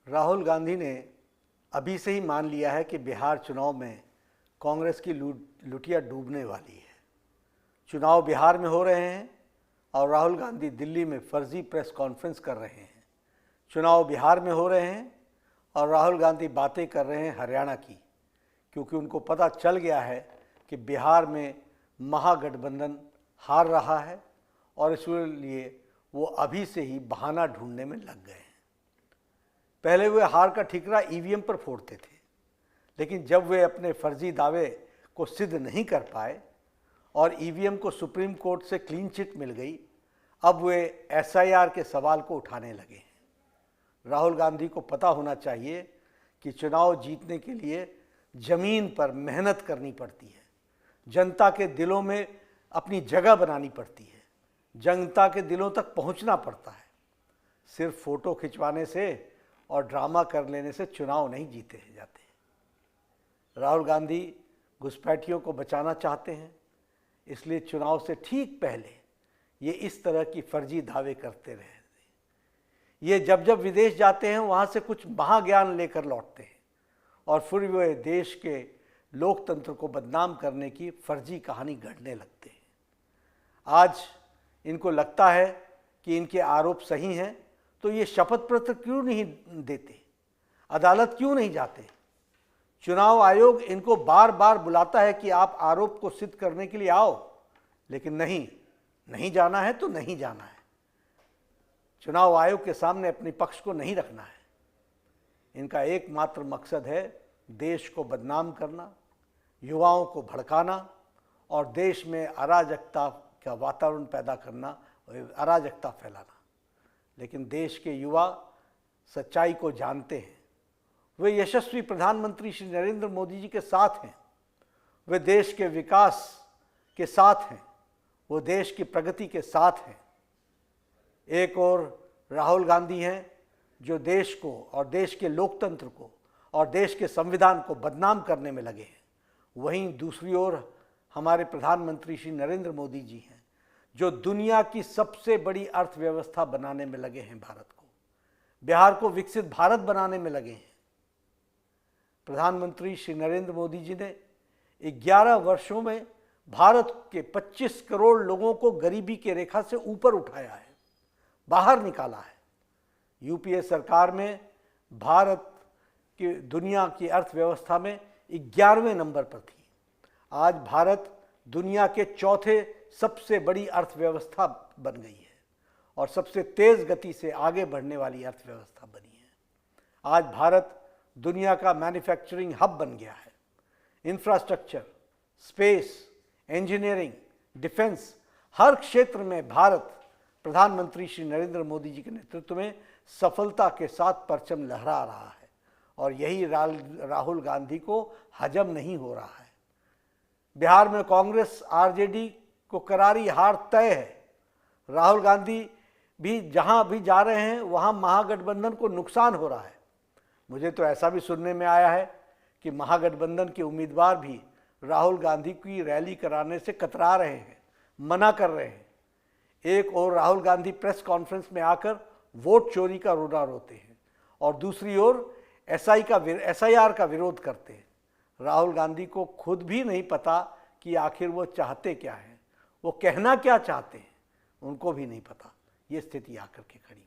राहुल गांधी ने अभी से ही मान लिया है कि बिहार चुनाव में कांग्रेस की लुटिया डूबने वाली है। चुनाव बिहार में हो रहे हैं और राहुल गांधी दिल्ली में फर्जी प्रेस कॉन्फ्रेंस कर रहे हैं। चुनाव बिहार में हो रहे हैं और राहुल गांधी बातें कर रहे हैं हरियाणा की, क्योंकि उनको पता चल गया है कि बिहार में महागठबंधन हार रहा है और इसलिए वो अभी से ही बहाना ढूंढने में लग गए हैं। पहले वे हार का ठिकरा ईवीएम पर फोड़ते थे, लेकिन जब वे अपने फर्जी दावे को सिद्ध नहीं कर पाए और ईवीएम को सुप्रीम कोर्ट से क्लीन चिट मिल गई, अब वे एसआईआर के सवाल को उठाने लगे हैं। राहुल गांधी को पता होना चाहिए कि चुनाव जीतने के लिए जमीन पर मेहनत करनी पड़ती है, जनता के दिलों में अपनी जगह बनानी पड़ती है, जनता के दिलों तक पहुंचना पड़ता है। सिर्फ फोटो खिंचवाने से और ड्रामा कर लेने से चुनाव नहीं जीते जाते। राहुल गांधी घुसपैठियों को बचाना चाहते हैं, इसलिए चुनाव से ठीक पहले ये इस तरह की फर्जी दावे करते रहे। ये जब जब विदेश जाते हैं वहाँ से कुछ महाज्ञान लेकर लौटते हैं और फिर वे देश के लोकतंत्र को बदनाम करने की फर्जी कहानी गढ़ने लगते हैं। आज इनको लगता है कि इनके आरोप सही हैं, तो ये शपथ पत्र क्यों नहीं देते, अदालत क्यों नहीं जाते। चुनाव आयोग इनको बार बार बुलाता है कि आप आरोप को सिद्ध करने के लिए आओ, लेकिन नहीं जाना है तो नहीं जाना है। चुनाव आयोग के सामने अपने पक्ष को नहीं रखना है। इनका एकमात्र मकसद है देश को बदनाम करना, युवाओं को भड़काना और देश में अराजकता का वातावरण पैदा करना, अराजकता फैलाना। लेकिन देश के युवा सच्चाई को जानते हैं। वे यशस्वी प्रधानमंत्री श्री नरेंद्र मोदी जी के साथ हैं, वे देश के विकास के साथ हैं, वो देश की प्रगति के साथ हैं। एक और राहुल गांधी हैं जो देश को और देश के लोकतंत्र को और देश के संविधान को बदनाम करने में लगे हैं। वहीं दूसरी ओर हमारे प्रधानमंत्री श्री नरेंद्र मोदी जी हैं जो दुनिया की सबसे बड़ी अर्थव्यवस्था बनाने में लगे हैं। भारत को, बिहार को विकसित भारत बनाने में लगे हैं। प्रधानमंत्री श्री नरेंद्र मोदी जी ने 11 वर्षों में भारत के 25 करोड़ लोगों को गरीबी के रेखा से ऊपर उठाया है, बाहर निकाला है। यूपीए सरकार में भारत की दुनिया की अर्थव्यवस्था में 11वें नंबर पर थी। आज भारत दुनिया के चौथे सबसे बड़ी अर्थव्यवस्था बन गई है और सबसे तेज गति से आगे बढ़ने वाली अर्थव्यवस्था बनी है। आज भारत दुनिया का मैन्युफैक्चरिंग हब बन गया है। इंफ्रास्ट्रक्चर, स्पेस, इंजीनियरिंग, डिफेंस, हर क्षेत्र में भारत प्रधानमंत्री श्री नरेंद्र मोदी जी के नेतृत्व में सफलता के साथ परचम लहरा रहा है और यही राहुल गांधी को हजम नहीं हो रहा है। बिहार में कांग्रेस आरजेडी को करारी हार तय है। राहुल गांधी भी जहां भी जा रहे हैं वहां महागठबंधन को नुकसान हो रहा है। मुझे तो ऐसा भी सुनने में आया है कि महागठबंधन के उम्मीदवार भी राहुल गांधी की रैली कराने से कतरा रहे हैं, मना कर रहे हैं। एक और राहुल गांधी प्रेस कॉन्फ्रेंस में आकर वोट चोरी का रोना रोते हैं और दूसरी ओर एसआईआर का विरोध करते हैं। राहुल गांधी को खुद भी नहीं पता कि आखिर वो चाहते क्या हैं, वो कहना क्या चाहते हैं, उनको भी नहीं पता। ये स्थिति आकर के खड़ी।